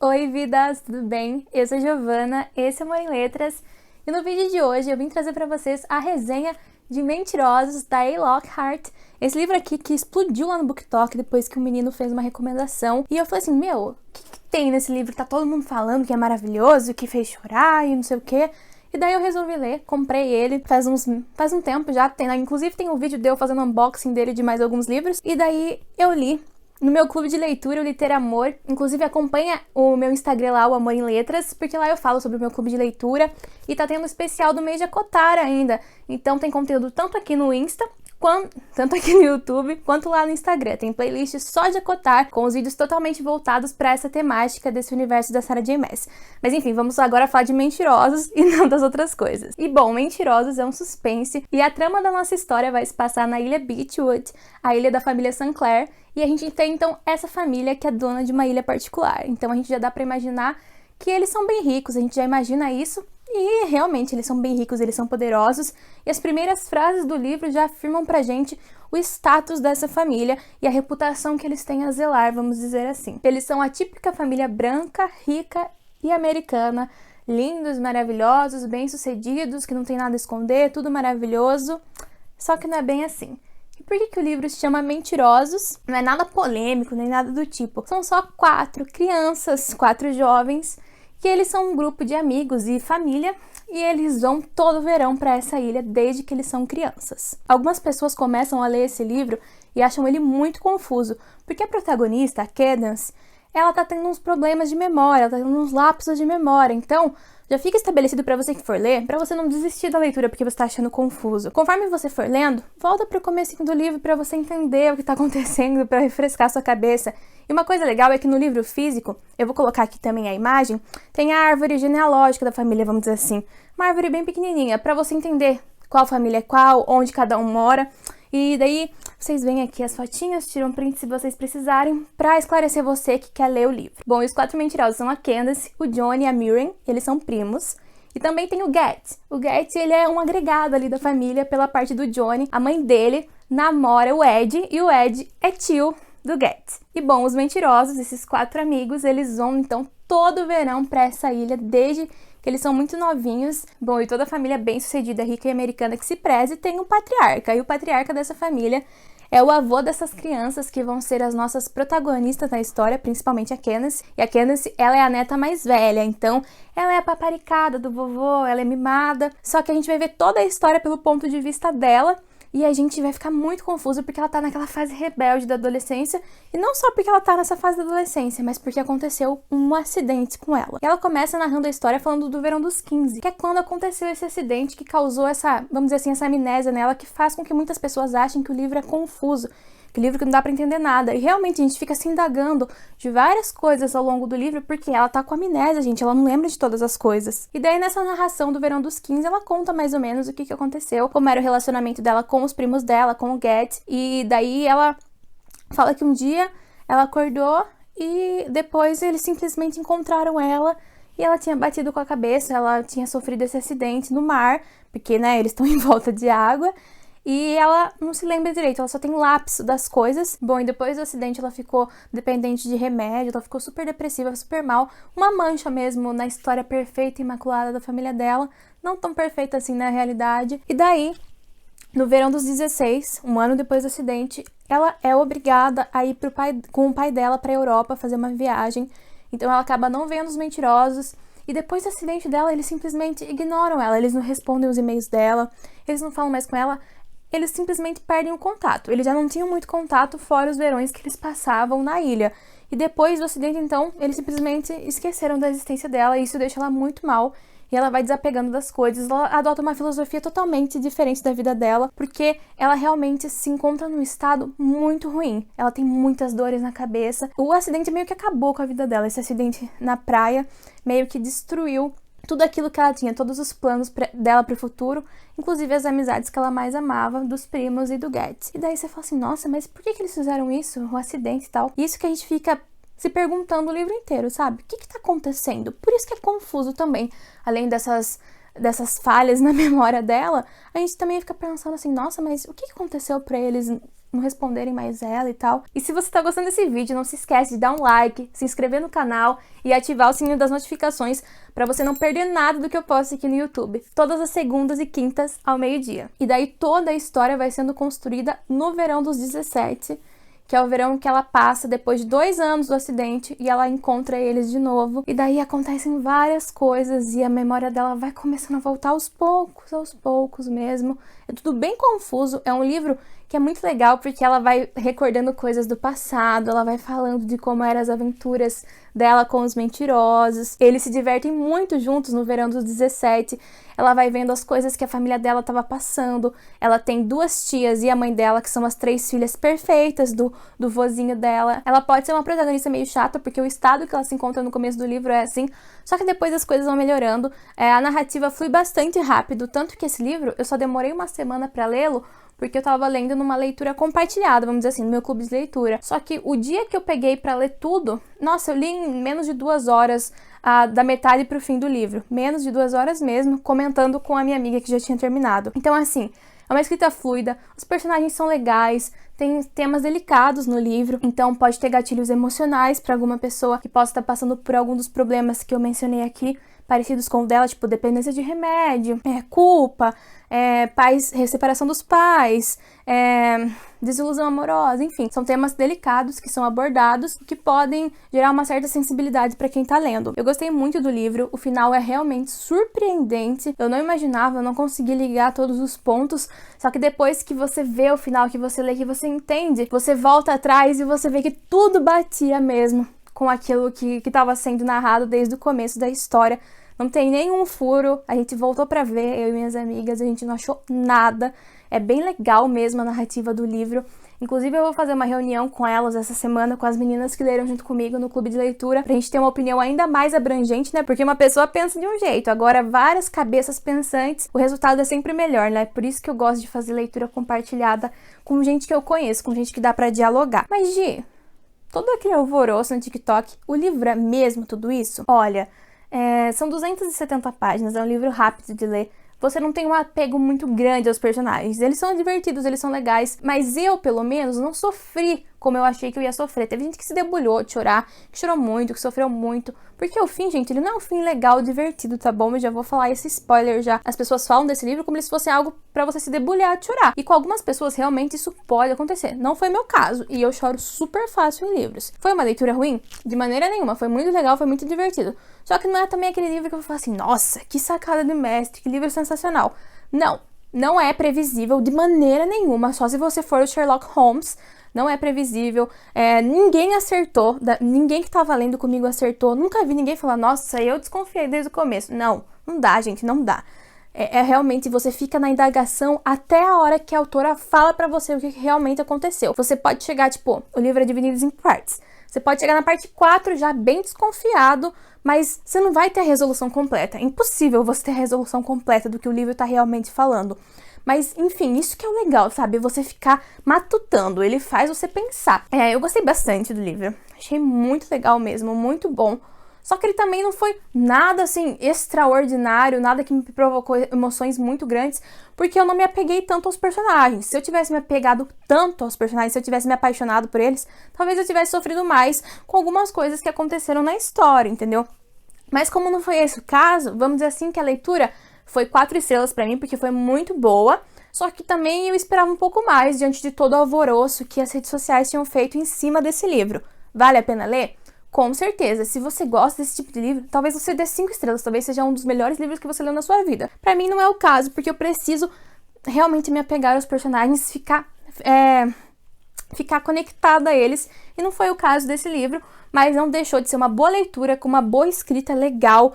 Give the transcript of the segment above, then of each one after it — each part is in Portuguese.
Oi, vidas, tudo bem? Eu sou a Giovana, esse é Amor em Letras, e no vídeo de hoje eu vim trazer pra vocês a resenha de Mentirosos, da A. Lockhart. Esse livro aqui que explodiu lá no BookTok depois que um menino fez uma recomendação, e eu falei assim, meu, o que tem nesse livro que tá todo mundo falando que é maravilhoso, que fez chorar e não sei o quê? E daí eu resolvi ler, comprei ele faz um tempo já, inclusive tem um vídeo de eu fazendo unboxing dele de mais alguns livros, e daí eu li. No meu clube de leitura, o Literamor, inclusive acompanha o meu Instagram lá, o Amor em Letras, porque lá eu falo sobre o meu clube de leitura e tá tendo um especial do mês de Acotar ainda. Então tem conteúdo tanto aqui no Insta, tanto aqui no YouTube, quanto lá no Instagram. Tem playlist só de Acotar, com os vídeos totalmente voltados para essa temática desse universo da Sarah J. Maas. Mas enfim, vamos agora falar de Mentirosos e não das outras coisas. E bom, Mentirosos é um suspense e a trama da nossa história vai se passar na ilha Beechwood, a ilha da família Sinclair, e a gente tem então essa família que é dona de uma ilha particular. Então a gente já dá para imaginar que eles são bem ricos, a gente já imagina isso. E realmente eles são bem ricos, eles são poderosos, e as primeiras frases do livro já afirmam pra gente o status dessa família e a reputação que eles têm a zelar, vamos dizer assim. Eles são a típica família branca, rica e americana, lindos, maravilhosos, bem-sucedidos, que não tem nada a esconder, tudo maravilhoso, só que não é bem assim. E por que o livro se chama Mentirosos? Não é nada polêmico, nem nada do tipo. São só 4 crianças, 4 jovens, que eles são um grupo de amigos e família, e eles vão todo verão para essa ilha desde que eles são crianças. Algumas pessoas começam a ler esse livro e acham ele muito confuso, porque a protagonista, a Cadence, ela tá tendo uns problemas de memória, ela tá tendo uns lapsos de memória, então já fica estabelecido para você que for ler, para você não desistir da leitura porque você tá achando confuso. Conforme você for lendo, volta pro comecinho do livro para você entender o que tá acontecendo, para refrescar sua cabeça. E uma coisa legal é que no livro físico, eu vou colocar aqui também a imagem, tem a árvore genealógica da família, vamos dizer assim. Uma árvore bem pequenininha, para você entender qual família é qual, onde cada um mora. E daí vocês veem aqui as fotinhas, tiram print se vocês precisarem, pra esclarecer você que quer ler o livro. Bom, e os 4 mentirosos são a Candace, o Johnny e a Miriam, eles são primos. E também tem o Get. O Get, ele é um agregado ali da família pela parte do Johnny. A mãe dele namora o Ed, e o Ed é tio do Get. E bom, os mentirosos, esses 4 amigos, eles vão então todo verão pra essa ilha desde que eles são muito novinhos. Bom, e toda a família bem-sucedida, rica e americana que se preze tem um patriarca. E o patriarca dessa família é o avô dessas crianças que vão ser as nossas protagonistas da história, principalmente a Candace. E a Candace, ela é a neta mais velha, então ela é a paparicada do vovô, ela é mimada. Só que a gente vai ver toda a história pelo ponto de vista dela, e a gente vai ficar muito confuso porque ela tá naquela fase rebelde da adolescência, e não só porque ela tá nessa fase da adolescência, mas porque aconteceu um acidente com ela. E ela começa narrando a história falando do verão dos 15, que é quando aconteceu esse acidente que causou essa, vamos dizer assim, essa amnésia nela, que faz com que muitas pessoas achem que o livro é confuso, que o livro que não dá pra entender nada. E realmente a gente fica se indagando de várias coisas ao longo do livro, porque ela tá com amnésia, gente, ela não lembra de todas as coisas. E daí nessa narração do verão dos 15, ela conta mais ou menos o que aconteceu, como era o relacionamento dela com os primos dela, com o Get. E daí ela fala que um dia ela acordou e depois eles simplesmente encontraram ela e ela tinha batido com a cabeça, ela tinha sofrido esse acidente no mar, porque, né, eles estão em volta de água. E ela não se lembra direito, ela só tem lapso das coisas. Bom, e depois do acidente ela ficou dependente de remédio, ela ficou super depressiva, super mal. Uma mancha mesmo na história perfeita e imaculada da família dela. Não tão perfeita assim na realidade. E daí, no verão dos 16, um ano depois do acidente, ela é obrigada a ir com o pai dela pra Europa fazer uma viagem. Então ela acaba não vendo os mentirosos. E depois do acidente dela, eles simplesmente ignoram ela. Eles não respondem os e-mails dela, eles não falam mais com ela. Eles simplesmente perdem o contato. Eles já não tinham muito contato fora os verões que eles passavam na ilha. E depois do acidente, então, eles simplesmente esqueceram da existência dela e isso deixa ela muito mal. E ela vai desapegando das coisas, ela adota uma filosofia totalmente diferente da vida dela, porque ela realmente se encontra num estado muito ruim. Ela tem muitas dores na cabeça. O acidente meio que acabou com a vida dela. Esse acidente na praia meio que destruiu tudo aquilo que ela tinha, todos os planos dela pro futuro, inclusive as amizades que ela mais amava, dos primos e do Get. E daí você fala assim, nossa, mas por que eles fizeram isso? O acidente e tal. Isso que a gente fica se perguntando o livro inteiro, sabe? O que tá acontecendo? Por isso que é confuso também. Além dessas falhas na memória dela, a gente também fica pensando assim, nossa, mas o que aconteceu pra eles não responderem mais ela e tal. E se você tá gostando desse vídeo, não se esquece de dar um like, se inscrever no canal e ativar o sininho das notificações para você não perder nada do que eu posto aqui no YouTube, todas as segundas e quintas ao meio-dia. E daí toda a história vai sendo construída no verão dos 17, que é o verão que ela passa depois de 2 anos do acidente e ela encontra eles de novo. E daí acontecem várias coisas e a memória dela vai começando a voltar aos poucos mesmo. É tudo bem confuso, é um livro que é muito legal porque ela vai recordando coisas do passado, ela vai falando de como eram as aventuras dela com os mentirosos. Eles se divertem muito juntos no verão dos 17. Ela vai vendo as coisas que a família dela estava passando. Ela tem 2 tias e a mãe dela, que são as 3 filhas perfeitas do vozinho dela. Ela pode ser uma protagonista meio chata, porque o estado que ela se encontra no começo do livro é assim, só que depois as coisas vão melhorando. A narrativa flui bastante rápido, tanto que esse livro eu só demorei uma semana para lê-lo, porque eu tava lendo numa leitura compartilhada, vamos dizer assim, no meu clube de leitura. Só que o dia que eu peguei pra ler tudo, nossa, eu li em menos de 2 horas, da metade pro fim do livro. Menos de 2 horas mesmo, comentando com a minha amiga que já tinha terminado. Então, assim, é uma escrita fluida, os personagens são legais, tem temas delicados no livro, então pode ter gatilhos emocionais para alguma pessoa que possa estar passando por algum dos problemas que eu mencionei aqui, parecidos com o dela, tipo dependência de remédio, culpa, separação dos pais, desilusão amorosa, enfim, são temas delicados que são abordados e que podem gerar uma certa sensibilidade para quem tá lendo. Eu gostei muito do livro, o final é realmente surpreendente, eu não imaginava, eu não consegui ligar todos os pontos, só que depois que você vê o final, que você lê, que você entende, você volta atrás e você vê que tudo batia mesmo com aquilo que estava sendo narrado desde o começo da história. Não tem nenhum furo, a gente voltou pra ver, eu e minhas amigas, a gente não achou nada. É bem legal mesmo a narrativa do livro. Inclusive eu vou fazer uma reunião com elas essa semana, com as meninas que leram junto comigo no clube de leitura, pra gente ter uma opinião ainda mais abrangente, né? Porque uma pessoa pensa de um jeito, agora várias cabeças pensantes, o resultado é sempre melhor, né? Por isso que eu gosto de fazer leitura compartilhada com gente que eu conheço, com gente que dá pra dialogar. Mas, Gi, todo aquele alvoroço no TikTok, o livro é mesmo tudo isso? Olha, são 270 páginas, é um livro rápido de ler. Você não tem um apego muito grande aos personagens. Eles são divertidos, eles são legais, mas eu, pelo menos, não sofri como eu achei que eu ia sofrer. Teve gente que se debulhou de chorar, que chorou muito, que sofreu muito. Porque o fim, gente, ele não é um fim legal, divertido, tá bom? Eu já vou falar esse spoiler já. As pessoas falam desse livro como se fosse algo pra você se debulhar de chorar. E com algumas pessoas, realmente, isso pode acontecer. Não foi meu caso, e eu choro super fácil em livros. Foi uma leitura ruim? De maneira nenhuma. Foi muito legal, foi muito divertido. Só que não é também aquele livro que eu vou falar assim, nossa, que sacada de mestre, que livro sensacional. Não é previsível de maneira nenhuma, só se você for o Sherlock Holmes. Não é previsível, ninguém acertou, ninguém que tava lendo comigo acertou, nunca vi ninguém falar, nossa, eu desconfiei desde o começo. Não dá, gente, não dá. Realmente, você fica na indagação até a hora que a autora fala pra você o que realmente aconteceu. Você pode chegar, tipo, o livro é dividido em partes. Você pode chegar na parte 4 já bem desconfiado, mas você não vai ter a resolução completa. É impossível você ter a resolução completa do que o livro tá realmente falando. Mas, enfim, isso que é o legal, sabe? Você ficar matutando, ele faz você pensar. Eu gostei bastante do livro. Achei muito legal mesmo, muito bom. Só que ele também não foi nada, assim, extraordinário, nada que me provocou emoções muito grandes, porque eu não me apeguei tanto aos personagens. Se eu tivesse me apegado tanto aos personagens, se eu tivesse me apaixonado por eles, talvez eu tivesse sofrido mais com algumas coisas que aconteceram na história, entendeu? Mas como não foi esse o caso, vamos dizer assim que a leitura foi 4 estrelas pra mim, porque foi muito boa, só que também eu esperava um pouco mais diante de todo o alvoroço que as redes sociais tinham feito em cima desse livro. Vale a pena ler? Com certeza. Se você gosta desse tipo de livro, talvez você dê 5 estrelas, talvez seja um dos melhores livros que você leu na sua vida. Pra mim não é o caso, porque eu preciso realmente me apegar aos personagens, ficar conectada a eles, e não foi o caso desse livro, mas não deixou de ser uma boa leitura, com uma boa escrita legal,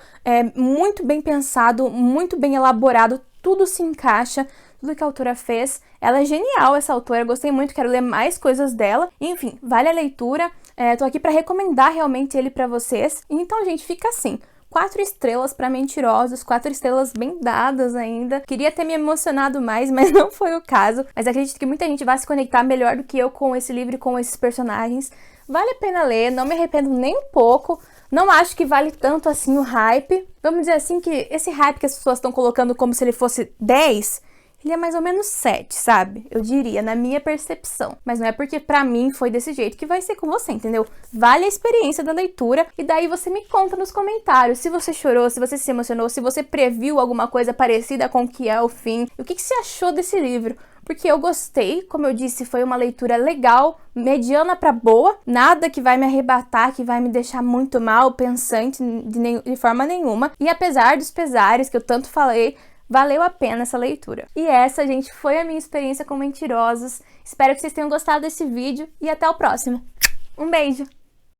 muito bem pensado, muito bem elaborado, tudo se encaixa, tudo que a autora fez. Ela é genial, essa autora, gostei muito, quero ler mais coisas dela. Enfim, vale a leitura, tô aqui pra recomendar realmente ele pra vocês. Então, gente, fica assim, 4 estrelas pra Mentirosos, 4 estrelas bem dadas ainda. Queria ter me emocionado mais, mas não foi o caso. Mas acredito que muita gente vai se conectar melhor do que eu com esse livro e com esses personagens. Vale a pena ler, não me arrependo nem um pouco. Não acho que vale tanto assim o hype. Vamos dizer assim que esse hype que as pessoas estão colocando como se ele fosse 10, Ele é mais ou menos 7, sabe? Eu diria, na minha percepção. Mas não é porque pra mim foi desse jeito que vai ser com você, entendeu? Vale a experiência da leitura e daí você me conta nos comentários se você chorou, se você se emocionou, se você previu alguma coisa parecida com o que é o fim. E o que você achou desse livro? Porque eu gostei, como eu disse, foi uma leitura legal, mediana pra boa, nada que vai me arrebatar, que vai me deixar muito mal, pensante de forma nenhuma. E apesar dos pesares que eu tanto falei, valeu a pena essa leitura. E essa, gente, foi a minha experiência com Mentirosos. Espero que vocês tenham gostado desse vídeo e até o próximo. Um beijo!